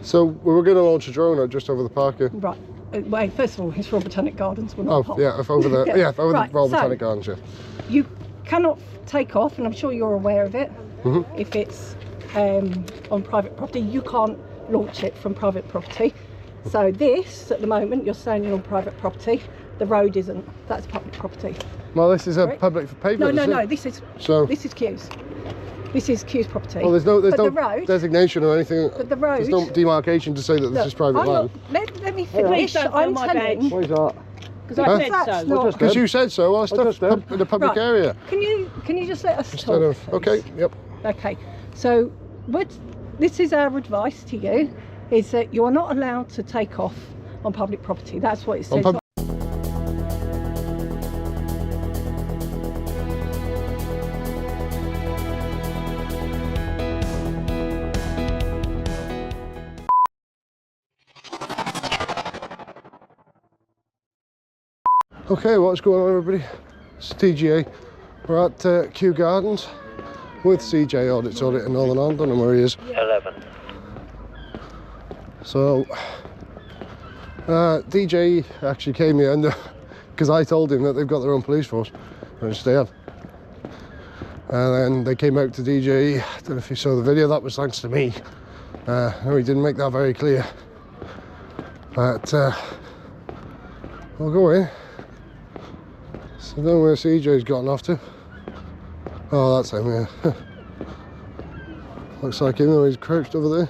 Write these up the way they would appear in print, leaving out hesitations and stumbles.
So we were going to launch a drone out just over the park here. Right. Well, first of all, it's Royal Botanic Gardens. We're not Oh, yeah, if over the over right, the Royal so Botanic Gardens. Yeah. You cannot take off, and I'm sure you're aware of it. Mm-hmm. If it's on private property, you can't launch it from private property. So this, at the moment, you're standing on private property. The road isn't. That's public property. Well, this is a Correct? public pavement. No. This is Kew's. This is Kew's property. Well, there's no the road, designation or anything. But the road, there's no demarcation to say that this is private land. Let me finish. I'm telling. Why is that? Because I said so. Because you said so. Well, stuff's in the public area. Can you just let us Instead talk? of, okay. Yep. Okay. So this is our advice to you: is that you are not allowed to take off on public property. That's what it says. Okay, what's going on, everybody? It's TGA. We're at Kew Gardens with CJ Audit in Northern Ireland. Don't know where he is. 11. So, DJ actually came here because I told him that they've got their own police force, which they have. And then they came out to DJ. I don't know if you saw the video. That was thanks to me. No, he didn't make that very clear. But we'll go in. So I don't know where CJ's gotten off to. Oh, that's him, yeah. Looks like him though, he's crouched over there.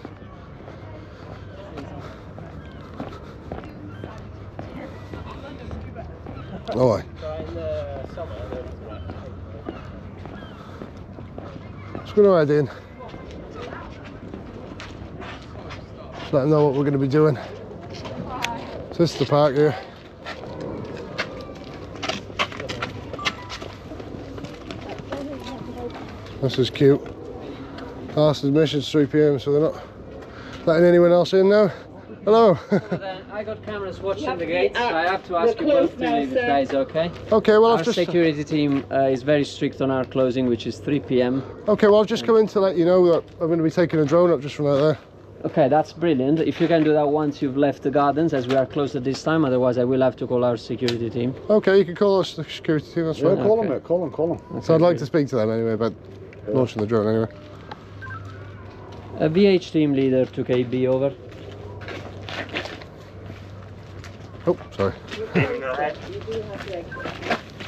Oh, aye. Just going to head in. Just let them know what we're going to be doing. So this is the park here. This is cute. Last admission's 3 PM, so they're not letting anyone else in now. Hello. I got cameras watching the gates, so I have to ask you both to leave if that is okay. Okay, well, our security team is very strict on our closing, which is 3 PM. Okay, well, I've just come in to let you know that I'm going to be taking a drone up just from out there. Okay, that's brilliant. If you can do that once you've left the gardens, as we are closed at this time, otherwise I will have to call our security team. Okay, you can call us the security team, that's Yeah, fine. call them, mate. Call them. Okay, So I'd like to speak to them anyway about launching the drone anyway. A VH team leader took AB over. Oh, sorry.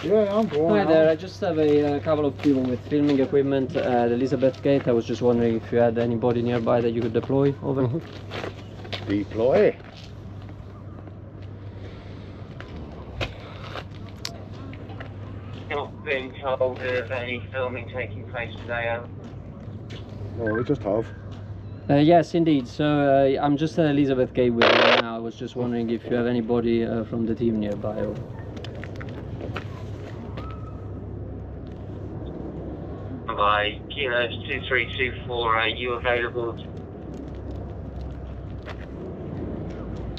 Yeah, I'm going. Hi there, I just have a couple of people with filming equipment at Elizabeth Gate. I was just wondering if you had anybody nearby that you could deploy over. Deploy. Not been told of any filming taking place today. Oh, we just have. Yes, indeed. So I'm just at Elizabeth Gate with you now. I was just wondering if you have anybody from the team nearby. Over. By Kilos 2324, are you available?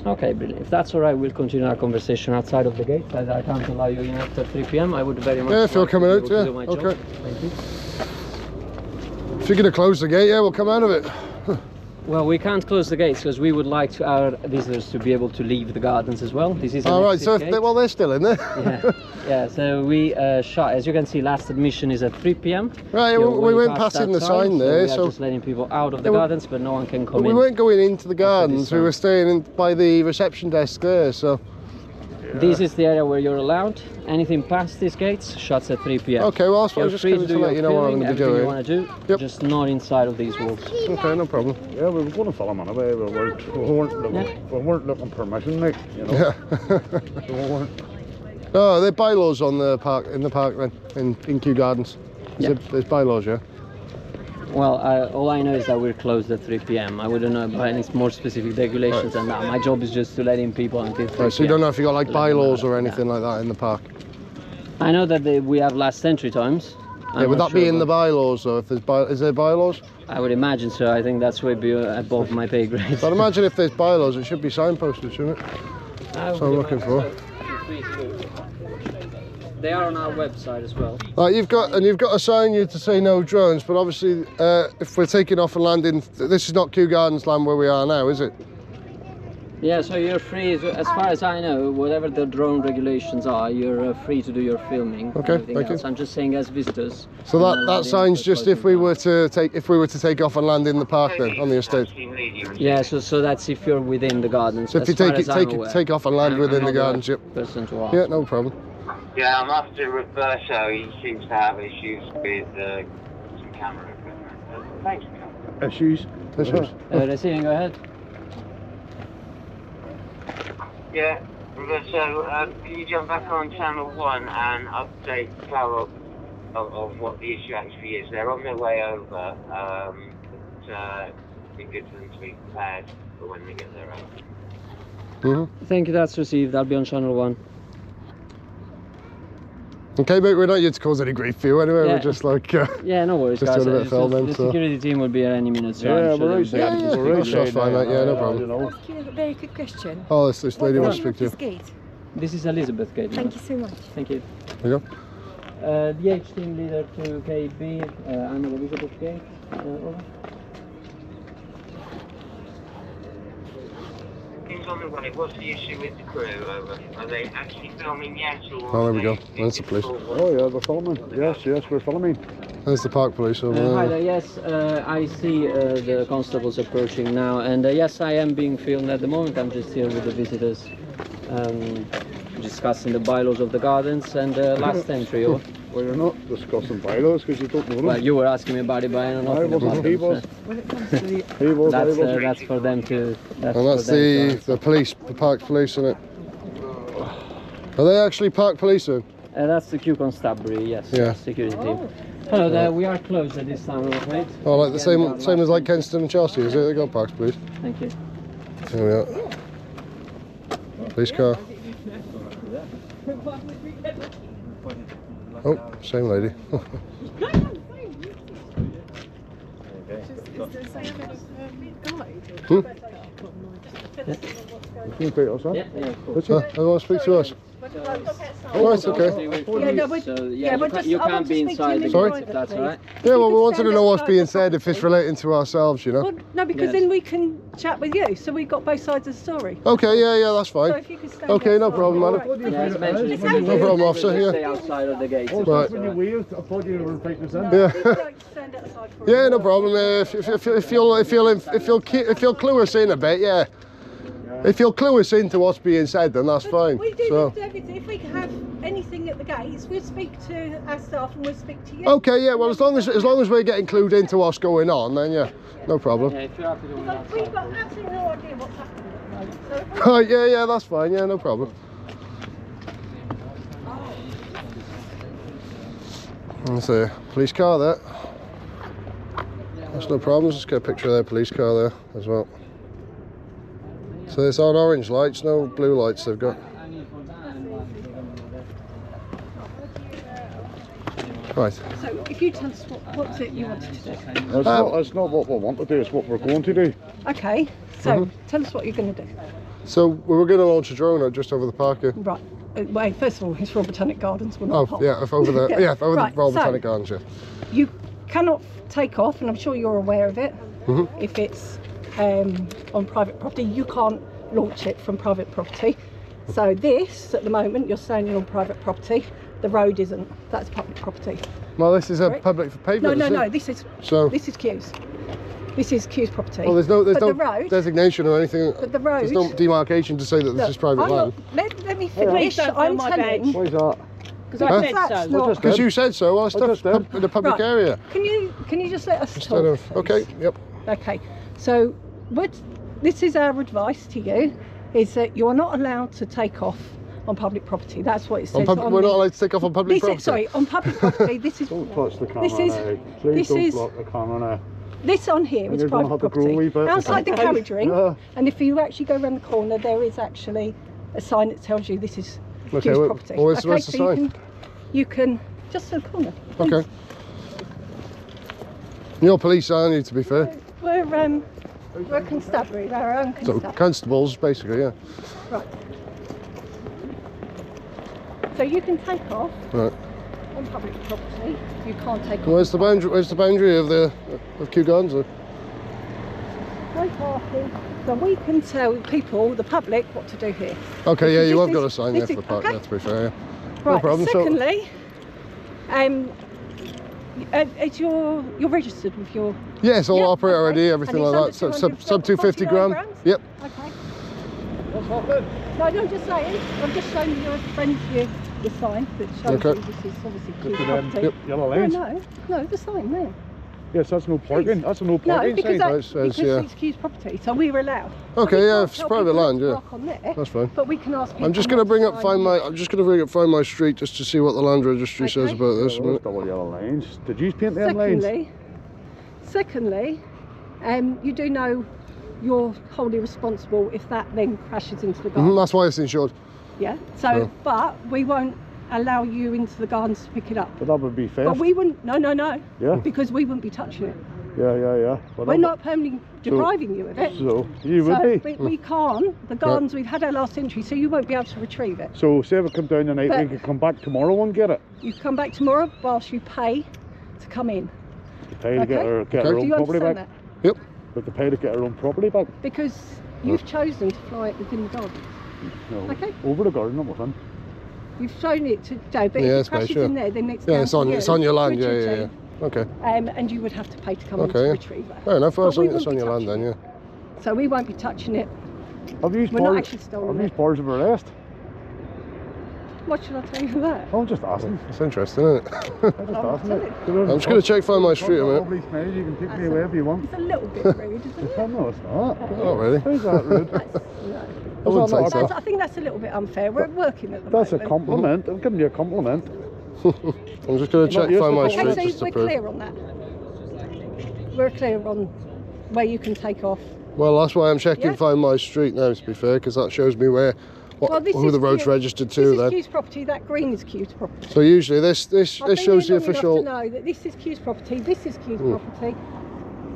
Okay, brilliant. If that's all right, we'll continue our conversation outside of the gate, as I can't allow you in after 3 PM. I would very much. Yeah, if you're coming out, yeah. Do my Okay. job. Thank you. If you're going to close the gate, yeah, we'll come out of it. Well, we can't close the gates because we would like our visitors to be able to leave the gardens as well. This is an All right, exit so gate. well, they're still in there. Yeah, yeah. So we shot. As you can see, last admission is at 3 PM. Right, You're we way went past passing that the time, sign there, we are so just letting people out of the Yeah, gardens, but no one can come we in. weren't going into the gardens. time. We were staying in by the reception desk there. So This is the area where you're allowed. Anything past these gates shuts at 3 PM. okay, well, I was You're just free going to to do let you know what I'm filming, going to be everything doing. you want to do, Yep. just not inside of these walls. Okay, no problem. Yeah, we were going to follow them anyway. We weren't looking permission, mate. You know. Yeah. So we weren't. No, there are bylaws on the park in the park then in Kew Gardens. There's bylaws, yeah. Well, all I know is that we're closed at 3 PM. I wouldn't know about any more specific regulations than that. My job is just to let in people until 3 Right, so you don't know if you got like Let them bylaws out. or anything like that in the park. I know that we have last entry times. Yeah, would that be in the bylaws though? If there's is there bylaws? I would imagine so. I think that's way above my pay grade. But imagine if there's bylaws, it should be signposted, shouldn't it? That's what I'm looking for. They are on our website as well. Right, you've got a sign you to say no drones, but obviously if we're taking off and landing, this is not Kew Gardens land where we are now, is it? Yeah, so you're free, as far as I know, whatever the drone regulations are, you're free to do your filming. Okay, and everything thank else. you. I'm just saying as visitors. So that sign's just if we were to take off and land in the park then, on the estate. Yeah, so that's if you're within the gardens. So if you take off and land within the gardens, yep. Person to ask. Yeah, no problem. Yeah, I'm after Roberto. He seems to have issues with some camera equipment. Thanks, Carl. Issues. Receiving, go ahead. Yeah, Roberto, can you jump back on channel 1 and update Carol of what the issue actually is? They're on their way over, but it'd be good for them to be prepared for when they get there. Thank you, that's received. I'll be on channel 1. Okay, mate, we're not here to cause any grief for you anyway. Yeah. We're just like Yeah, no worries, just guys. doing a bit of filming. The So. security team will be here any minute, so Yeah, I'm sure we're they'll be happy to speak right. to you. That's fine, mate. Yeah, no problem. You know. Ask you a very quick question. Oh, this lady wants to What's speak the to you. name of this gate? This is Elizabeth Gate. Thank you so much. Thank you. There you go. DH team leader to KB, I'm Elizabeth Gate. Over. Things on the way. What's the issue with the crew? Over. Are they actually filming yet? Or Oh, there we go. That's the police. Oh yeah, we're filming. Yes, we're filming. There's the park police over Hi there. there, yes, I see the constables approaching now, and yes, I am being filmed at the moment. I'm just here with the visitors, discussing the bylaws of the gardens and last entry. Or, Well, you're not discussing bylaws because you don't know them. well, you were asking me about it, but I don't know I nothing wasn't. about He them, was. so When it comes to the He was. I wasn't. that's for them to. That's And that's for them to the police, the park police, isn't it? Are they actually park police then? that's the Kew Constabulary, yes, Yeah. security team. Hello there, we are closed at this time, I'm afraid. Oh, like the same as like Kensington and Chelsea, is it? They got parks police. Thank you. There we are. Police car. Oh, same lady. Hmm? Can you take us up? Yeah, of course. What's it? I want to speak to us. Oh, it's okay. Yeah, no, but- So, yeah, but just- you I want can't to be speak to inside him the in Sorry? gates if that's private, all right. Yeah, well, we could wanted to stand know what's outside being the said if it's property. relating to ourselves, you know. Well, no, because Yes. then we can chat with you, so we've got both sides of the story. Okay, yeah, that's So fine. if you could stand Okay, no outside, problem, all madam. right. Yeah, as mentioned, It's when you okay. No problem, wave, officer, just yeah. stay outside of the gates. Oh, if Right. that's when all you waved, I thought you were taking us in. Yeah. We'd like to stand outside for a Yeah, no while. problem. If you'll clue us in a bit, yeah. If you'll clue us into what's being said, then that's But fine. we do So. this to everything. If we can have anything at the gates, we'll speak to our staff and we'll speak to you. Okay, yeah. Well, as long as we're getting clued into what's going on, then yeah, no problem. Yeah, if you're happy going But we've outside. got absolutely no idea what's happening at the moment. So if we Oh, yeah, that's fine. Yeah, no problem. There's a police car there. That's no problem. Just get a picture of their police car there as well. So it's on orange lights, no blue lights they've got. Right. So if you tell us what's it you wanted to do. That's not what we want to do, it's what we're going to do. Okay, so tell us what you're going to do. So we were going to launch a drone out just over the park here. Right. Well, first of all, it's Royal Botanic Gardens. We're not Oh, pop. yeah, if over the over Right, the Royal so- Botanic Gardens, yeah. You cannot take off, and I'm sure you're aware of it. Mm-hmm. If it's on private property, you can't launch it from private property. So this, at the moment, you're standing on private property. The road isn't. That's public property. Well, this is a Right. public pavement. No. isn't it? This is So, Kew's. This is Kew's property. well, there's no But the road- designation or anything. But the There's no road- demarcation to say that this Look, is private I'm land. not, let me finish. don't I'm fill my telling. Why is that? Because Huh? I said That's so. not. Because you said so. Well, it's just did. in the public Right. area. Can you just let us Instead talk? of please? okay, yep. Okay, so this is our advice to you, is that you are not allowed to take off on public property. That's what it says. We're on not the- allowed to take off on public this property. is, sorry, on public property, this is, Don't touch the camera This is- now. Please this don't is- block the camera now. this on here And is you're gonna private have to grow a wee property. bit. Outside the carriage ring, Yeah. and if you actually go around the corner, there is actually a sign that tells you this is Okay, Kew's well, property. where's the so sign? you can just in the corner. Okay. You're police, aren't you? To be fair, We're constabulary, we're our own so constabulary. constables, basically, yeah. Right. So you can take off Right. on public property. You can't take off. Where's the boundary? Where's the boundary of Kew Gardens? Then? No parking. So we can tell people, the public, what to do here. Okay, yeah, Because you this have got a is- sign this there for is- the park. okay. Yeah, to be fair. Yeah. Right. No problem. So, Secondly, it's you're registered with your. yeah, it's all Yeah, operate okay. already, everything And like that. it's So, under sub 250 gram. 49 grams? Yep. Okay. What's happening? No, I'm just saying. I'm just showing your friend your sign that shows Okay. that this is obviously Look Kew at them property. yellow No, lines. no, the sign there. Yes, that's no parking. That's a no No, parking because, sign. It says, because yeah. it's Kew's property, so we're allowed. Okay, We yeah, can't if it's tell private people land, to yeah. park on there, That's fine. but we can ask people. I'm just going to not bring up sign Find on My. I'm just going to bring up Find My Street just to see what the land registry says Okay. about this. a Those minute. double yellow lines. Did you paint them lines? Secondly, you do know you're wholly responsible if that then crashes into the garden. That's why it's insured. Yeah. So, Sure. but we won't allow you into the gardens to pick it up. But that would be theft. But we wouldn't. No. Yeah. Because we wouldn't be touching it. Yeah. But We're that not permanently depriving you of it. So you would So be. we can't. The gardens, we've had our last entry, so you won't be able to retrieve it. So say if it come down tonight, But- we could come back tomorrow and get it. You come back tomorrow whilst you pay to come in. To pay to get Okay. our, get Okay. our Do own you property understand back. that? Yep. We have to pay to get our own property back. Because you've chosen to fly it within the garden. No. Okay. Over the garden, not within. You've shown it to Joe, but Yeah, if it's it crashes fine, sure. in there, then it's Yeah, down it's to on. you, It's on your land. with Yeah, your yeah, yeah. team. Okay. And you would have to pay to come in Okay. to Yeah. retrieve that. Fair enough. Well, But we it's won't on be your land touching then, it. yeah. So we won't be touching it. Have these We're not bars? actually stolen Have it. these bars of arrest? What should I tell you that? I'm just asking. It's interesting, isn't it? I'm just I'll asking tell it. you. I'm just going to check Find My Street a minute. Lovely smile. You can take me away if you want. It's a little bit rude, isn't it? Oh, no, it's not. Not really. How's that rude? No. I wouldn't say so. I think that's a little bit unfair. We're working at the That's a moment. compliment. I'm giving you a compliment. I'm just going to check used Find to My call Street Okay, just so to we're prove. clear on that. We're clear on where you can take off. Well, that's why I'm checking Yeah. Find My Street now, to be fair, because that shows me where, This who is the road's Kew- registered to This is then. Kew's property. That green is Kew's property. So usually this I've been shows here the long enough to official. know that this is Kew's property. This is Kew's property.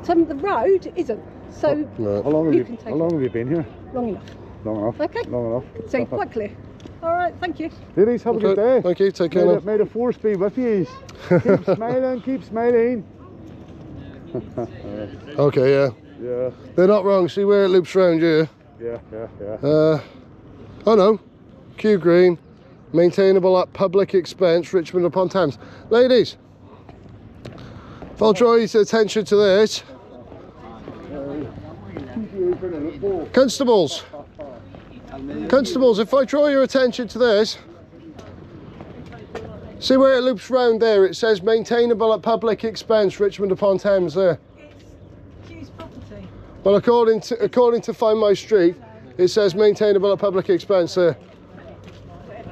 The road isn't. So Right. How long have You you, can take how long have you been here? long enough. Long enough. Okay. Long enough. So quite clear. All right. Thank you. Ladies, have a good Okay, day. thank you. Take care May now. the, may the force be with you. Keep smiling, keep smiling. Okay, yeah. Yeah, They're not wrong. See where it loops round, yeah. yeah. Oh no, Kew Green, maintainable at public expense, Richmond upon Thames. Ladies, if I'll draw your attention to this. Constables, if I draw your attention to this, see where it loops round there, it says maintainable at public expense, Richmond upon Thames there. It's Kew's property. Well, according to Find My Street, it says maintainable at public expense there.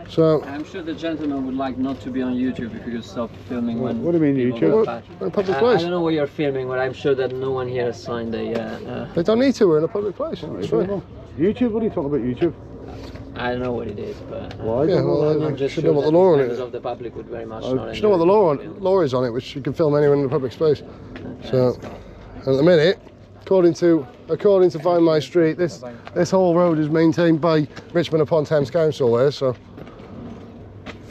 So, I'm sure the gentleman would like not to be on YouTube if you could stop filming when. What do you mean people YouTube? go past. we're in a public I place. don't know what you're filming, but I'm sure that no one here has signed a. They don't need to. We're in a public place. It's fine. YouTube? What are you talking about YouTube? I don't know what it is, but. Well, I Yeah, don't know. well, I'm you just should sure know what that the law on members it. of the public would very much You not You know what the enjoy law is on it, which you can film anyone in a public space. So, at the minute, according to Find My Street, this whole road is maintained by Richmond upon Thames Council there. So,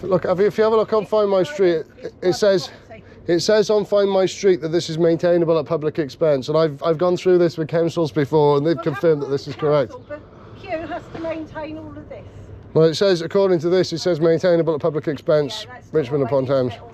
look, if you have a look on Find My Street, it says on Find My Street that this is maintainable at public expense, and I've gone through this with councils before, and they've confirmed that this is correct. But Kew has to maintain all of this. Well, it says, according to this, it says maintainable at public expense, Yeah, that's Richmond not upon always- Thames.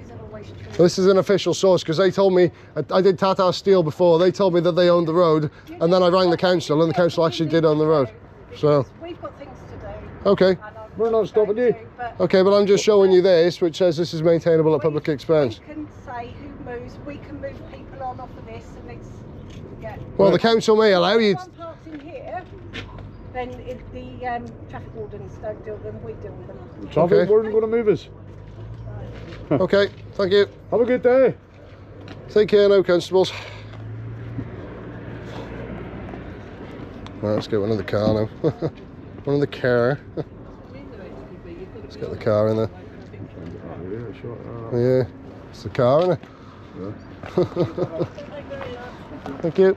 isn't always true. This is an official source because they told me, I did Tata Steel before, they told me that they owned the road, and then I rang the council and the council actually did own the road. So, We've got things to do. okay. and I'm We're not stopping you. but Okay, but I'm just showing you this, which says this is maintainable at public expense. We can say who moves. We can move people on off of this, and it's yeah. Well, the council may allow you. If someone parks in here, then the traffic wardens don't deal with them. We deal with them. Traffic Okay. warden going to move us. Okay, thank you. Have a good day. Take care now, constables. Right, let's get one in the car now. One in the car. Let's get the car in there. Yeah, it's the car, isn't it? Thank you.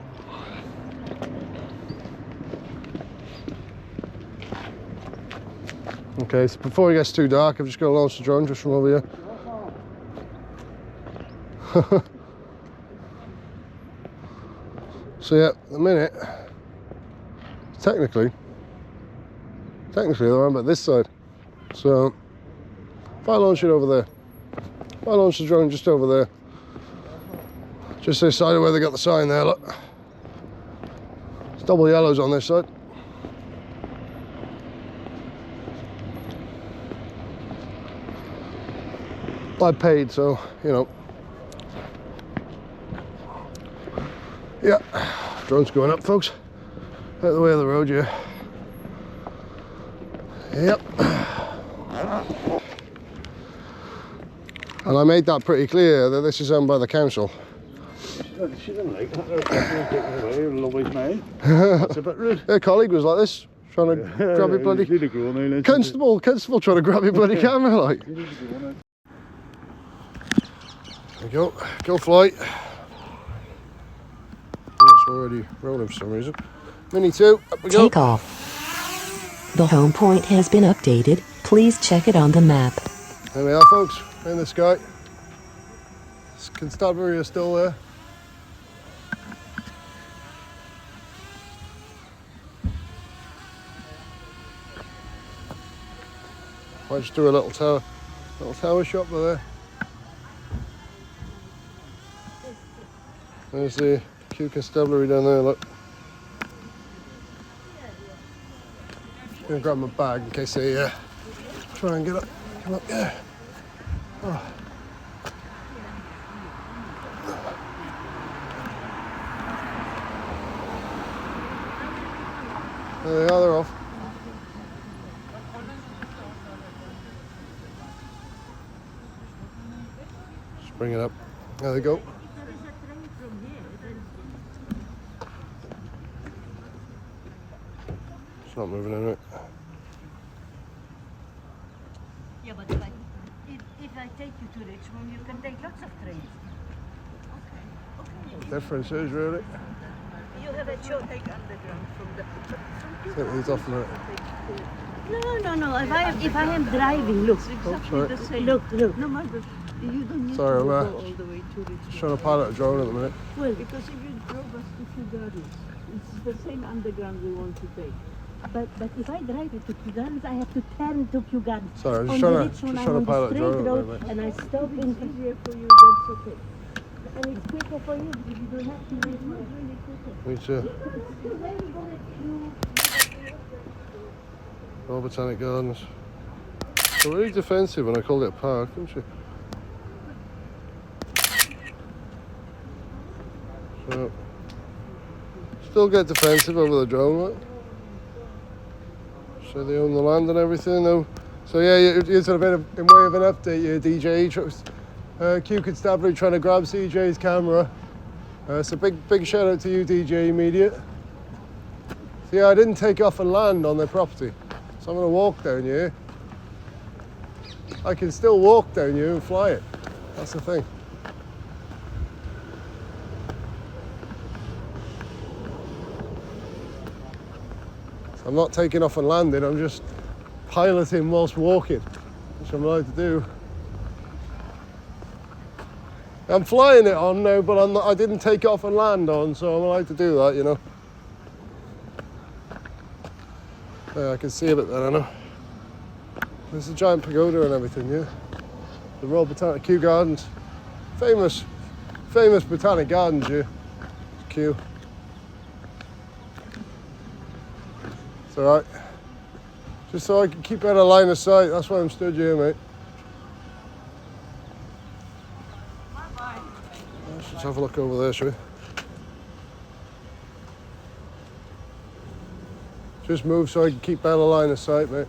Okay, so before it gets too dark, I've just got to launch the drone just from over here. So yeah, at the minute, technically they're around about this side. So if I launch it over there, if I launch the drone just over there, just this side of where they got the sign there, look. It's double yellows on this side. I paid, so, you know. Yeah, drone's going up, folks. Out of the way of the road, yeah. Yep. And I made that pretty clear that this is owned by the council. She didn't like that. Lovely mate. That's a bit rude. Her colleague was like this, trying to grab your bloody... Constable trying to grab your bloody camera, like. There we go flight. It's already rolling for some reason. Mini 2, up we go. Take off. The home point has been updated. Please check it on the map. There we are, folks, in the sky. Constabulary is still there. Might just do a little tower shot there. There's the Kew Constabulary down there, look. I'm gonna grab my bag in case they try and get up. Come up, yeah. Oh. There they are, they're off. Just bring it up. There they go. It's not moving in it. Yeah, but if I take you to Richmond, you can take lots of trains. Okay. The difference is really. You have a short take underground from the. Take these off a minute. No. If I am driving, look. Sorry. Look. No, Margaret, you don't need Sorry, to I'm go all the way to Richmond. just trying to pilot a drone at the minute. Well, because if you drove us to Kew Gardens, it's the same underground we want to take. But if I drive it to Kew Gardens, I have to turn to Kew Gardens. Sorry, I'm on just the trying to pilot a drone at the road, minute. and I stop in. It's easier for you, that's okay. And it's quicker for you because you don't have to wait much. Really quicker. Me too. Royal Botanic Gardens. So really defensive when I called it a park, didn't you? So still get defensive over the drone, right? So they own the land and everything, though. So yeah, it's a bit of, in way of an update here, DJ. Kew Constabulary trying to grab CJ's camera. So big shout out to you, DJ Immediate. So yeah, I didn't take off and land on their property. So I'm gonna walk down here. I can still walk down here and fly it. That's the thing. So I'm not taking off and landing, I'm just piloting whilst walking, which I'm allowed to do. I'm flying it on now, but I didn't take off and land on, so I'm allowed to do that, you know. Yeah, I can see a bit there, I know. There's a giant pagoda and everything, yeah. The Royal Botanic Kew Gardens. Famous Botanic Gardens, yeah. Kew. It's alright. Just so I can keep out of line of sight, that's why I'm stood here, mate. Let's have a look over there, shall we? Just move so I can keep out of line of sight, mate.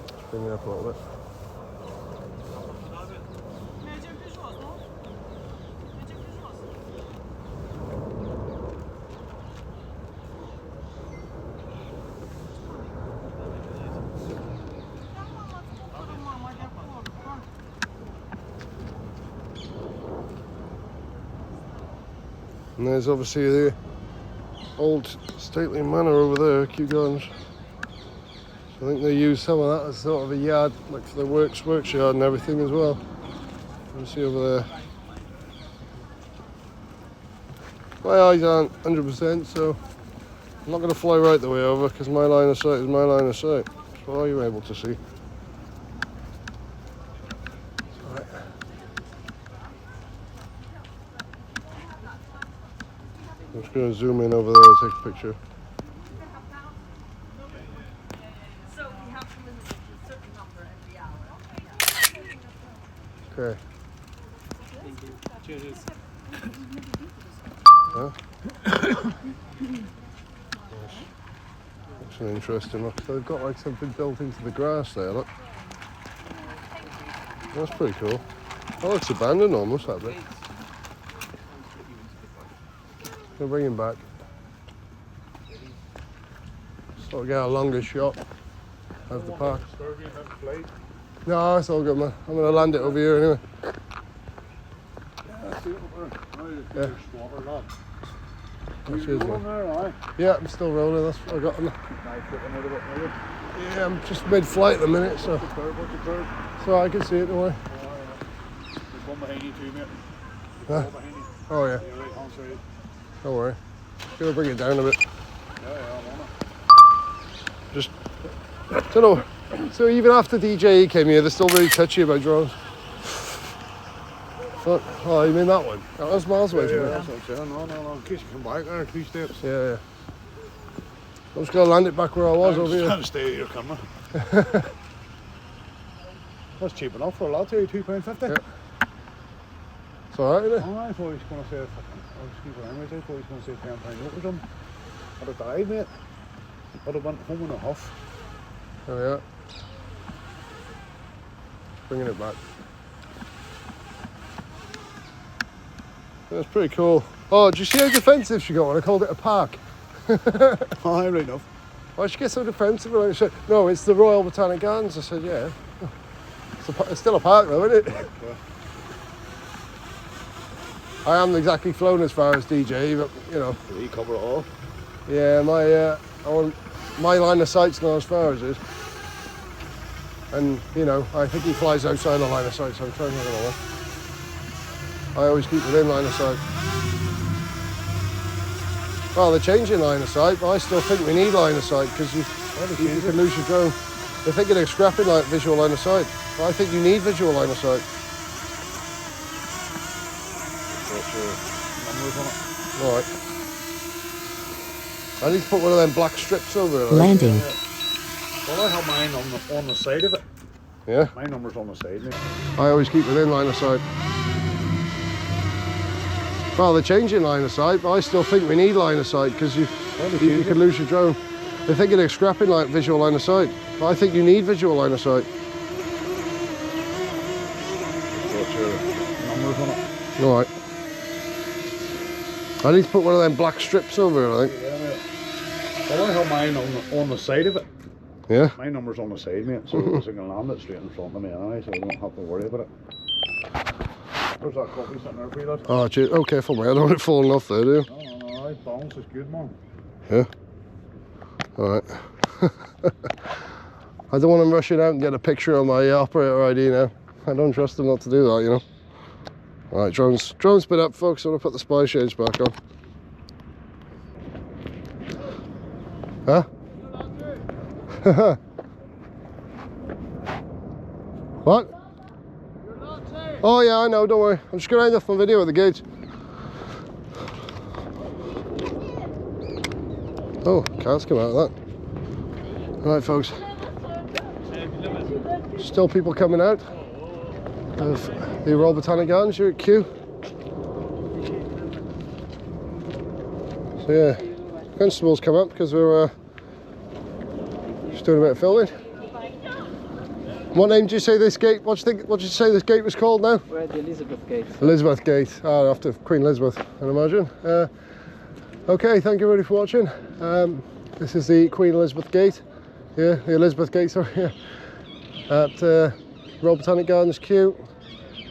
Just bring it up a little bit. And there's obviously old stately manor over there, Kew Gardens. I think they use some of that as sort of a yard, like for the works yard and everything as well. You can see over there. My eyes aren't 100%, so I'm not going to fly right the way over because my line of sight is my line of sight. So what are you able to see? Right. I'm just going to zoom in over there and take a picture. Okay. Cheers. Yeah. That's an interesting look. So they've got like something built into the grass there, look. That's pretty cool. That looks abandoned almost, that bit. Gonna bring him back. Sort of get a longer shot of the park. No, it's all good, man. I'm gonna land it over here anyway. Yeah. That's yours, man. Yeah, I'm still rolling. That's what I got. Yeah, I'm just mid-flight at the minute, so. So I can see it, don't worry. There's one behind you too, mate. Huh? Oh yeah. Don't worry. Gonna bring it down a bit. Yeah, I'm on it. Just, don't know. So even after DJE came here, they're still really touchy about drones. Oh, you mean that one? That was miles away from it. That's what I'm saying. No. In case you come back there, 3 steps. Yeah. I'm just gonna land it back where I was over I'm here. trying to stay at your camera. That's cheap enough for a lad here, £2.50. Yeah. It's alright, isn't it? Oh, I thought he was going to say, I thought he was going to say £10 note or something. I'd have died, mate. I'd have went home in a huff. There we are. Bringing it back. That's pretty cool. Oh, did you see how defensive she got when I called it a park? Oh, right enough. Why'd she get so defensive? When I said, no, it's the Royal Botanic Gardens. I said, yeah. It's still a park though, isn't it? Yeah. I haven't exactly flown as far as DJ, but you know. You cover it all. Yeah, my line of sight's not as far as his. And, you know, I think he flies outside the line of sight sometimes, I don't know. I always keep within line of sight. Well, they're changing line of sight, but I still think we need line of sight because you can lose your drone. They're thinking of scrapping like visual line of sight. But I think you need visual line of sight. All right. I need to put one of them black strips over it. Landing. Well, I have mine on the side of it. Yeah? My number's on the side, mate. I always keep within line of sight. Well, they're changing line of sight, but I still think we need line of sight because you can lose your drone. They're thinking of scrapping like visual line of sight. But I think you need visual line of sight. What's your numbers on it? All right. I need to put one of them black strips over it, I think. Yeah, mate. Well, I have mine on the side of it. Yeah? My number's on the side, mate, so I can land it straight in front of me anyway, so I don't have to worry about it. There's that coffee sitting there for you, lad. Oh, gee, oh, careful, mate. I don't want it falling off there, do you? No, balance is good, man. Yeah? All right. I don't want him rushing out and get a picture of my operator ID now. I don't trust him not to do that, you know. All right, drone's been up, folks. I'm going to put the spy shades back on. Huh? What? Oh yeah, I know, don't worry. I'm just going to end off my video at the gate. Oh, cars come out of that. Alright folks. Still people coming out of the Royal Botanic Gardens here at Kew. So yeah, constables come up because we're just doing a bit of filming. What name did you say this gate? What did you say this gate was called now? We're at the Elizabeth Gate. Elizabeth Gate. Oh, after Queen Elizabeth, I imagine. Okay, thank you everybody for watching. This is the Queen Elizabeth Gate. Yeah, the Elizabeth Gate, sorry. Yeah. At Royal Botanic Gardens, Kew.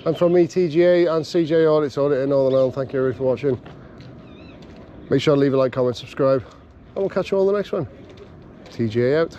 I'm from ETGA and CJ Audits Audit in Northern Ireland. Thank you everybody for watching. Make sure to leave a like, comment, subscribe, and we'll catch you all in the next one. TGA out.